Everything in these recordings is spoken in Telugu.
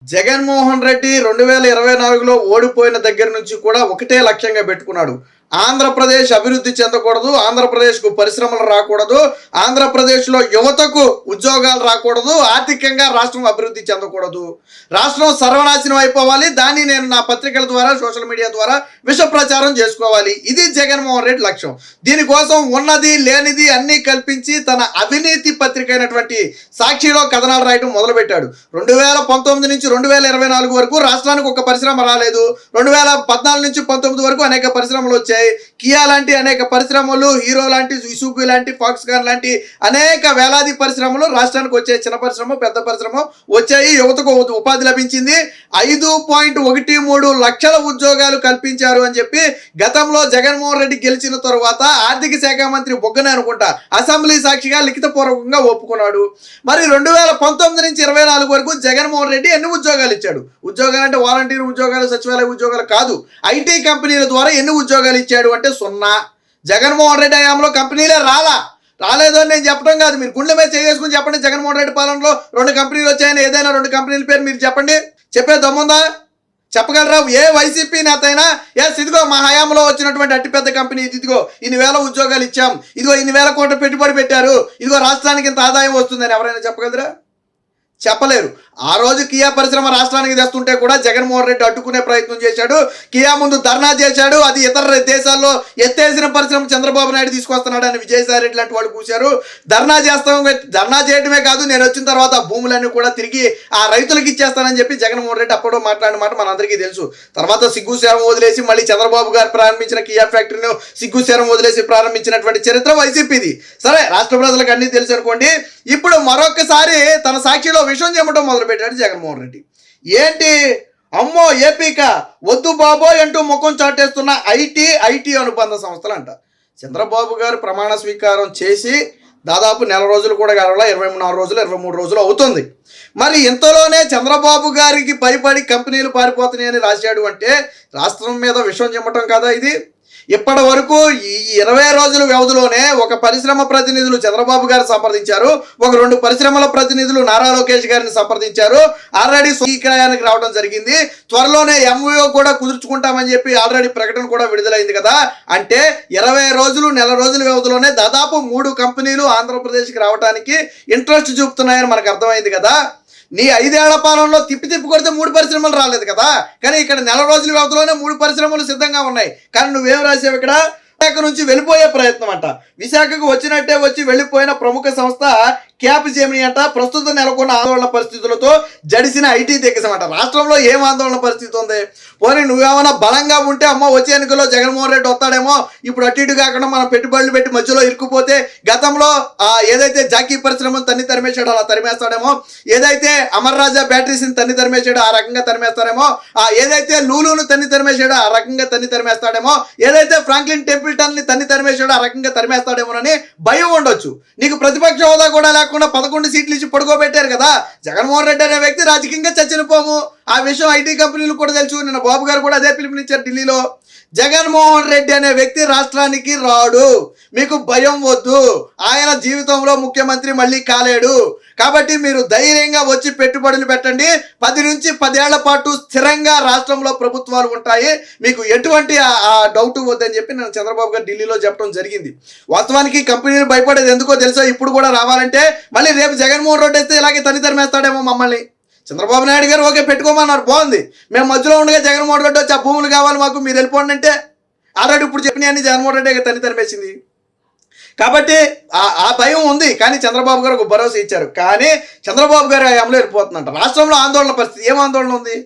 జగన్మోహన్ రెడ్డి 2024లో ఓడిపోయిన దగ్గర నుంచి కూడా ఒకటే లక్ష్యంగా పెట్టుకున్నాడు. ఆంధ్రప్రదేశ్ అభివృద్ధి చెందకూడదు, ఆంధ్రప్రదేశ్కు పరిశ్రమలు రాకూడదు, ఆంధ్రప్రదేశ్లో యువతకు ఉద్యోగాలు రాకూడదు, ఆర్థికంగా రాష్ట్రం అభివృద్ధి చెందకూడదు, రాష్ట్రం సర్వనాశనం అయిపోవాలి. దాన్ని నేను నా పత్రికల ద్వారా సోషల్ మీడియా ద్వారా విష ప్రచారం చేసుకోవాలి. ఇది జగన్మోహన్ రెడ్డి లక్ష్యం. దీనికోసం ఉన్నది లేనిది అన్నీ కల్పించి తన అవినీతి పత్రిక అయినటువంటి సాక్షిలో కథనాలు రాయడం మొదలుపెట్టాడు. 2019 నుంచి 2024 వరకు రాష్ట్రానికి ఒక పరిశ్రమ రాలేదు. 2014 నుంచి 19 వరకు అనేక పరిశ్రమలు వచ్చాయి. కియా లాంటి అనేక పరిశ్రమలు, హీరో లాంటి, సుజుకి లాంటి, ఫాక్స్కాన్ లాంటి అనేక వేలాది పరిశ్రమలు రాష్ట్రానికి వచ్చాయి. చిన్న పరిశ్రమ, పెద్ద పరిశ్రమ వచ్చాయి. యువతకు ఉపాధి లభించింది. 5.13 లక్షల ఉద్యోగాలు కల్పించారు అని చెప్పి గతంలో జగన్మోహన్ రెడ్డి గెలిచిన తరువాత ఆర్థిక శాఖ మంత్రి బొగ్గనే అనుకుంటా అసెంబ్లీ సాక్షిగా లిఖితపూర్వకంగా ఒప్పుకున్నాడు. మరి 2019 నుంచి 24 వరకు జగన్మోహన్ రెడ్డి ఎన్ని ఉద్యోగాలు ఇచ్చాడు? ఉద్యోగాలు అంటే వాలంటీర్ ఉద్యోగాలు, సచివాలయ ఉద్యోగాలు కాదు. ఐటీ కంపెనీల ద్వారా ఎన్ని ఉద్యోగాలు ఇచ్చాడు అంటే 0. జగన్మోహన్ రెడ్డి హయాంలో కంపెనీలే రాలేదు అని నేను చెప్పడం కాదు. మీరు గుండె మీద చేసుకుని చెప్పండి. జగన్మోహన్ రెడ్డి పాలనలో 2 కంపెనీలు వచ్చాయని ఏదైనా 2 కంపెనీల పేరు మీరు చెప్పండి. చెప్పే దమ్ముందా? చెప్పగలరా? ఏ వైసీపీ నేత అయినా ఇదిగో మా హయాంలో వచ్చినటువంటి అతిపెద్ద కంపెనీ ఇదిగో ఇన్ని వేల ఉద్యోగాలు ఇచ్చాం, ఇదిగో ఇన్ని వేల కోట్ల పెట్టుబడి పెట్టారు, ఇదిగో రాష్ట్రానికి ఇంత ఆదాయం వస్తుందని ఎవరైనా చెప్పగలరా? చెప్పలేరు. ఆ రోజు కియా పరిశ్రమ రాష్ట్రానికి తెస్తుంటే కూడా జగన్మోహన్ రెడ్డి అడ్డుకునే ప్రయత్నం చేశాడు. కియా ముందు ధర్నా చేశాడు. అది ఇతర దేశాల్లో ఎత్తేసిన పరిశ్రమ చంద్రబాబు నాయుడు తీసుకొస్తున్నాడు అని విజయసాయి రెడ్డి లాంటి వాళ్ళు కూర్చారు. ధర్నా చేయడమే కాదు, నేను వచ్చిన తర్వాత భూములన్నీ కూడా తిరిగి ఆ రైతులకు ఇచ్చేస్తానని చెప్పి జగన్మోహన్ రెడ్డి అప్పుడు మాట్లాడిన మాట మనందరికీ తెలుసు. తర్వాత సిగ్గుశరం వదిలేసి మళ్ళీ చంద్రబాబు గారు ప్రారంభించిన కియా ఫ్యాక్టరీని సిగ్గుశరం వదిలేసి ప్రారంభించినటువంటి చరిత్ర వైసీపీది. సరే, రాష్ట్ర ప్రజలకు అన్నీ తెలుసు అనుకోండి. ఇప్పుడు మరొకసారి తన సాక్షిలో విషయం చెప్పడం మొదలుపెట్టాడు జగన్మోహన్ రెడ్డి. ఏంటి? అమ్మో ఏపీక వద్దు బాబోయ్ అంటూ ముఖం చాటేస్తున్న ఐటీ అనుబంధ సంస్థలు అంట. చంద్రబాబు గారు ప్రమాణ స్వీకారం చేసి దాదాపు నెల రోజులు కూడా గడవల, 24 రోజులు 23 రోజులు అవుతుంది. మరి ఇంతలోనే చంద్రబాబు గారికి భయపడి కంపెనీలు పారిపోతున్నాయని రాశాడు అంటే రాష్ట్రం మీద విషం చెమ్మటం కదా ఇది. ఇప్పటి వరకు ఈ 20 రోజుల వ్యవధిలోనే ఒక పరిశ్రమ ప్రతినిధులు చంద్రబాబు గారు సంప్రదించారు, ఒక 2 పరిశ్రమల ప్రతినిధులు నారా లోకేష్ గారిని సంప్రదించారు. ఆల్రెడీ స్వీకారానికి రావడం జరిగింది. త్వరలోనే ఎంఓయూ కూడా కుదుర్చుకుంటామని చెప్పి ఆల్రెడీ ప్రకటన కూడా విడుదలైంది కదా. అంటే 20 రోజులు, నెల రోజుల వ్యవధిలోనే దాదాపు 3 కంపెనీలు ఆంధ్రప్రదేశ్కి రావడానికి ఇంట్రెస్ట్ చూపుతున్నాయని మనకు అర్థమైంది కదా. నీ 5 ఏళ్ల పాలనలో తిప్పి కొడితే 3 పరిశ్రమలు రాలేదు కదా. కానీ ఇక్కడ నెల రోజుల వ్యవధిలోనే 3 పరిశ్రమలు సిద్ధంగా ఉన్నాయి. కానీ నువ్వేం రాసావు ఇక్కడ? విశాఖ నుంచి వెళ్ళిపోయే ప్రయత్నం అంట. విశాఖకు వచ్చినట్టే వచ్చి వెళ్ళిపోయిన ప్రముఖ సంస్థ క్యాప్ జెమినీ అంట. ప్రస్తుతం నెలకొన్న ఆందోళన పరిస్థితులతో జడిసిన ఐటీ దిగ్గజమంట. రాష్ట్రంలో ఏం ఆందోళన పరిస్థితి ఉంది? పోనీ నువ్వేమన్నా బలంగా ఉంటే అమ్మ వచ్చే ఎన్నికల్లో జగన్మోహన్ రెడ్డి వస్తాడేమో, ఇప్పుడు అటు ఇటు కాకుండా మనం పెట్టుబడులు పెట్టి మధ్యలో ఇరుక్కుపోతే గతంలో ఏదైతే జాకీ పరిశ్రమను తన్ని తరిమేశాడో అలా తరిమేస్తాడేమో, ఏదైతే అమర్ రాజా బ్యాటరీస్ని తన్ని తరిమేశాడో ఆ రకంగా తరిమేస్తాడేమో, ఏదైతే లూలును తన్ని తరిమేశాడో ఆ రకంగా తన్ని తరిమేస్తాడేమో, ఏదైతే ఫ్రాంక్లిన్ టెంపుల్టన్ని తన్ని తరిమేశాడో ఆ రకంగా తరిమేస్తాడేమోనని భయం ఉండొచ్చు. నీకు ప్రతిపక్ష హోదా కూడా లేకుండా 11 సీట్లు ఇచ్చి పడుకోబెట్టారు కదా. జగన్మోహన్ రెడ్డి అనే వ్యక్తి రాజకీయంగా చచ్చిపోము. ఆ విషయం ఐటీ కంపెనీలు కూడా తెలుసు. నిన్న బాబు గారు కూడా అదే పిలుపునిచ్చారు ఢిల్లీలో. జగన్మోహన్ రెడ్డి అనే వ్యక్తి రాష్ట్రానికి రాడు, మీకు భయం వద్దు. ఆయన జీవితంలో ముఖ్యమంత్రి మళ్ళీ కాలేడు. కాబట్టి మీరు ధైర్యంగా వచ్చి పెట్టుబడులు పెట్టండి. 10 నుంచి 10 ఏళ్ల పాటు స్థిరంగా రాష్ట్రంలో ప్రభుత్వాలు ఉంటాయి, మీకు ఎటువంటి డౌట్ వద్దని చెప్పి నేను చంద్రబాబు గారు ఢిల్లీలో చెప్పడం జరిగింది. వాస్తవానికి కంపెనీలు భయపడేది ఎందుకో తెలుసా? ఇప్పుడు కూడా రావాలంటే మళ్ళీ రేపు జగన్మోహన్ రెడ్డి వస్తే ఇలాగే తరిమేస్తాడేమో మమ్మల్ని. చంద్రబాబు నాయుడు గారు ఓకే పెట్టుకోమన్నారు, బాగుంది. మేము మధ్యలో ఉండగా జగన్మోహన్ రెడ్డి వచ్చి ఆ భూములు కావాలి మాకు, మీరు వెళ్ళిపోండి అంటే ఆల్రెడీ ఇప్పుడు చెప్పినాయని జగన్మోహన్ రెడ్డి తరిమేసింది. కాబట్టి ఆ భయం ఉంది. కానీ చంద్రబాబు గారు ఒక భరోసా ఇచ్చారు. కానీ చంద్రబాబు గారు అమలు వెళ్ళిపోతుందంట. రాష్ట్రంలో ఆందోళన పరిస్థితి ఏం ఆందోళన ఉంది?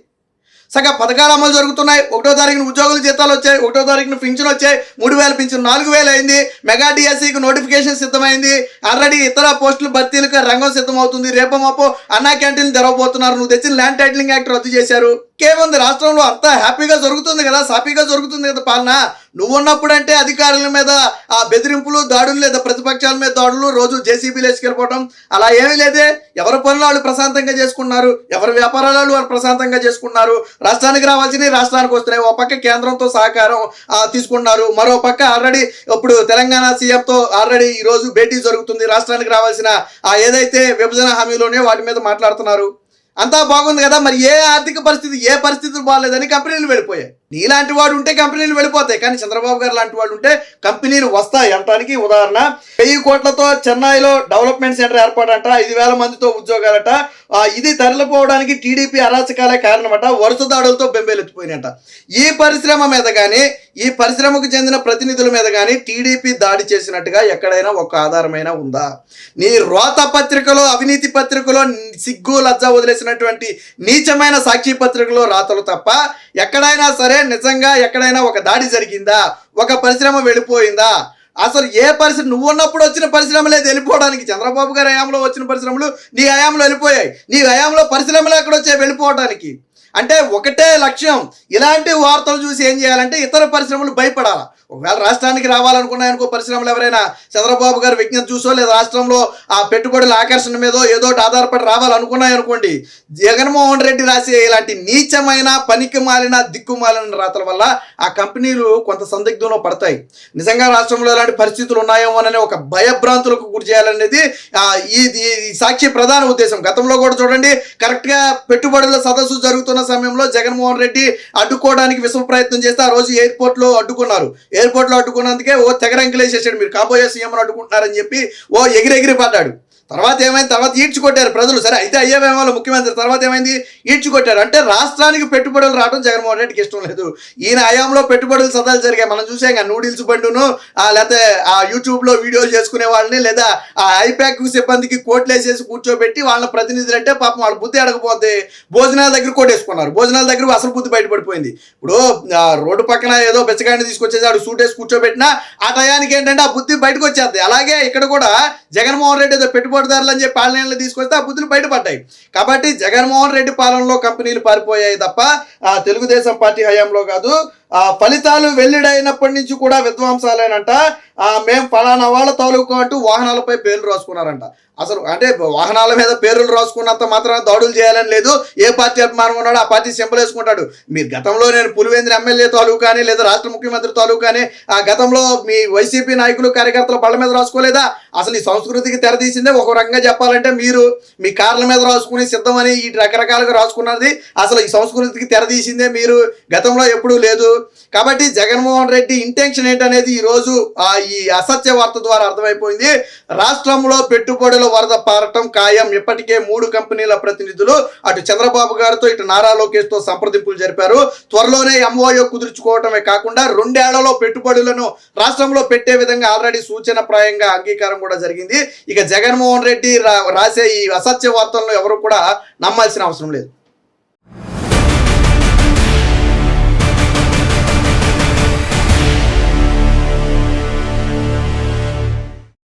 సగ పథకాలు అమలు జరుగుతున్నాయి. 1వ తారీఖున ఉద్యోగుల జీతాలు వచ్చాయి, 1వ తారీఖున పింఛన్ వచ్చాయి, 3000 పింఛన్ 4000 అయింది. మెగా డిఎస్సికి నోటిఫికేషన్ సిద్ధమైంది. ఆల్రెడీ ఇతర పోస్టుల భర్తీలకు రంగం సిద్ధమవుతుంది. రేపు మాపో అన్నా క్యాంటీన్లు తెరవబోతున్నారు. నువ్వు తెచ్చిన ల్యాండ్ టైటిలింగ్ యాక్ట్ రద్దు చేశారు. కేముంది? రాష్ట్రంలో అంతా హ్యాపీగా జరుగుతుంది కదా, సాఫీగా జరుగుతుంది కదా పాలన. నువ్వు ఉన్నప్పుడు అంటే అధికారుల మీద బెదిరింపులు, దాడులు, లేదా ప్రతిపక్షాల మీద దాడులు, రోజు జేసీబీలు వేసుకెళ్ళిపోవటం అలా ఏమీ లేదే. ఎవరి పనులు వాళ్ళు ప్రశాంతంగా చేసుకున్నారు, ఎవరి వ్యాపారాలు వాళ్ళు ప్రశాంతంగా చేసుకున్నారు. రాష్ట్రానికి రావాల్సినవి రాష్ట్రానికి వస్తున్నాయి. ఒక పక్క కేంద్రంతో సహకారం తీసుకున్నారు, మరో పక్క ఆల్రెడీ ఇప్పుడు తెలంగాణ సీఎంతో ఆల్రెడీ ఈరోజు భేటీ జరుగుతుంది. రాష్ట్రానికి రావాల్సిన ఏదైతే విభజన హామీలోనే వాటి మీద మాట్లాడుతున్నారు. అంతా బాగుంది కదా, మరి ఏ ఆర్థిక పరిస్థితి ఏ పరిస్థితులు బాగాలేదని కంపెనీలు వెళ్ళిపోయాయి. నీలాంటి వాడు ఉంటే కంపెనీలు వెళ్ళిపోతాయి, కానీ చంద్రబాబు గారు లాంటి వాడు ఉంటే కంపెనీలు వస్తాయి అనడానికి ఉదాహరణ 1000 కోట్లతో చెన్నైలో డెవలప్మెంట్ సెంటర్ ఏర్పాటంట, 5,000 మందితో ఉద్యోగాలట. ఇది తరలిపోవడానికి టీడీపీ అరాచకాలే కారణమట, వరుస దాడులతో బెంబేలెత్తిపోయినట. ఈ పరిశ్రమ మీద కానీ ఈ పరిశ్రమకు చెందిన ప్రతినిధుల మీద కానీ టీడీపీ దాడి చేసినట్టుగా ఎక్కడైనా ఒక ఆధారమైనా ఉందా? నీ రోత పత్రికలో, అవినీతి పత్రికలో సిగ్గు లజ్జ వదిలేసినటువంటి నీచమైన సాక్షి పత్రికలో రాతలు తప్ప ఎక్కడైనా సరే నిజంగా ఎక్కడైనా ఒక దాడి జరిగిందా? ఒక పరిశ్రమ వెళ్ళిపోయిందా? అసలు ఏ పరిశ్రమ నువ్వు ఉన్నప్పుడు వచ్చిన పరిశ్రమలు లేదు వెళ్ళిపోవడానికి. చంద్రబాబు గారి హయాంలో వచ్చిన పరిశ్రమలు నీ హయాంలో వెళ్ళిపోయాయి. నీ హయాంలో పరిశ్రమలు ఎక్కడొచ్చాయి వెళ్ళిపోవడానికి? అంటే ఒకటే లక్ష్యం. ఇలాంటి వార్తలు చూసి ఏం చేయాలంటే ఇతర పరిశ్రమలు భయపడాలి. ఒకవేళ రాష్ట్రానికి రావాలనుకున్నాయనుకో పరిశ్రమలు ఎవరైనా చంద్రబాబు గారు విజ్ఞప్తి చూసో లేదా రాష్ట్రంలో ఆ పెట్టుబడుల ఆకర్షణ మీదో ఏదో ఆధారపడి రావాలనుకున్నాయనుకోండి, జగన్మోహన్ రెడ్డి రాసే ఇలాంటి నీచమైన పనికి మాలిన దిక్కుమాలిన రాతల వల్ల ఆ కంపెనీలు కొంత సందిగ్ధంలో పడతాయి. నిజంగా రాష్ట్రంలో ఇలాంటి పరిస్థితులు ఉన్నాయేమో అనే ఒక భయభ్రాంతులకు గురి చేయాలనేది ఈ సాక్షి ప్రధాన ఉద్దేశం. గతంలో కూడా చూడండి, కరెక్ట్గా పెట్టుబడుల సదస్సు జరుగుతున్న సమయంలో జగన్మోహన్ రెడ్డి అడ్డుకోవడానికి విశ్వ ప్రయత్నం చేస్తే ఆ రోజు ఎయిర్పోర్ట్లో అడ్డుకున్నారు. ఎయిర్పోర్ట్లో అడ్డుకున్నందుకే ఓ తెగరంకిలేసేసాడు, మీరు కాబోయే సీఎం అడ్డుకుంటున్నారని చెప్పి ఓ ఎగిరెగిరి పడ్డాడు. తర్వాత ఏమైంది? తర్వాత ఈడ్చుకొట్టారు ప్రజలు. సరే అయితే అయ్యేవేమో ముఖ్యమంత్రి, తర్వాత ఏమైంది? ఈడ్చుకొట్టారు. అంటే రాష్ట్రానికి పెట్టుబడులు రావడం జగన్మోహన్ రెడ్డికి ఇష్టం లేదు. ఈయన హయాంలో పెట్టుబడులు సదాలు జరిగాయి, మనం చూసాం. నూడిల్స్ బండును లేకపోతే ఆ యూట్యూబ్లో వీడియోలు చేసుకునే వాళ్ళని లేదా ఆ ఐప్యాక్ సిబ్బందికి కోట్లేసేసి కూర్చోబెట్టి వాళ్ళ ప్రతినిధులు అంటే పాపం వాళ్ళ బుద్ధి అడగపోతే భోజనాల దగ్గర కోటేసుకున్నారు. భోజనాల దగ్గర అసలు బుద్ధి బయటపడిపోయింది. ఇప్పుడు రోడ్డు పక్కన ఏదో బెచ్చగాడిని తీసుకొచ్చేసి ఆడు సూట్ వేసి కూర్చోబెట్టినా ఆ టయానికి ఏంటంటే ఆ బుద్ధి బయటకు వచ్చేది. అలాగే ఇక్కడ కూడా జగన్మోహన్ రెడ్డి ఏదో పెట్టుబడిదారులు అని చెప్పి పాలనలు తీసుకొస్తే ఆ బుద్ధులు బయటపడ్డాయి. కాబట్టి జగన్మోహన్ రెడ్డి పాలనలో కంపెనీలు పారిపోయాయి తప్ప తెలుగుదేశం పార్టీ హయాంలో కాదు. ఫలితాలు వెల్లడైనప్పటి నుంచి కూడా విధ్వంసాలేనంట. మేము ఫలానా వాళ్ళ తాలూకు అంటూ వాహనాలపై పేర్లు రాసుకున్నారంట. అసలు అంటే వాహనాల మీద పేర్లు రాసుకున్నంత మాత్రాన దాడులు చేయాలని లేదు. ఏ పార్టీ అభిమానం ఉన్నాడో ఆ పార్టీ సింబల్ వేసుకుంటాడు. మీరు గతంలో నేను పులివేంద్ర ఎమ్మెల్యే తాలూకు కానీ లేదా రాష్ట్ర ముఖ్యమంత్రి తాలూకు కానీ ఆ గతంలో మీ వైసీపీ నాయకులు కార్యకర్తల బళ్ళ మీద రాసుకోలేదా? అసలు ఈ సంస్కృతికి తెరదీసిందే ఒక రకంగా చెప్పాలంటే మీరు మీ కార్ల మీద రాసుకుని సిద్ధమని ఈ రకరకాలుగా రాసుకున్నది. అసలు ఈ సంస్కృతికి తెరదీసిందే మీరు, గతంలో ఎప్పుడూ లేదు. కాబట్టి జగన్మోహన్ రెడ్డి ఇంటెన్షన్ ఏంటనేది ఈరోజు ఈ అసత్య వార్త ద్వారా అర్థమైపోయింది. రాష్ట్రంలో పెట్టుబడుల వరద పారటం ఖాయం. ఇప్పటికే 3 కంపెనీల ప్రతినిధులు అటు చంద్రబాబు గారితో ఇటు నారా లోకేష్తో సంప్రదింపులు జరిపారు. త్వరలోనే ఎంఓయూ కుదుర్చుకోవటమే కాకుండా 2 ఏళ్లలో పెట్టుబడులను రాష్ట్రంలో పెట్టే విధంగా ఆల్రెడీ సూచనప్రాయంగా అంగీకారం కూడా జరిగింది. ఇక జగన్మోహన్ రెడ్డి రాసే ఈ అసత్య వార్తలను ఎవరు కూడా నమ్మాల్సిన అవసరం లేదు.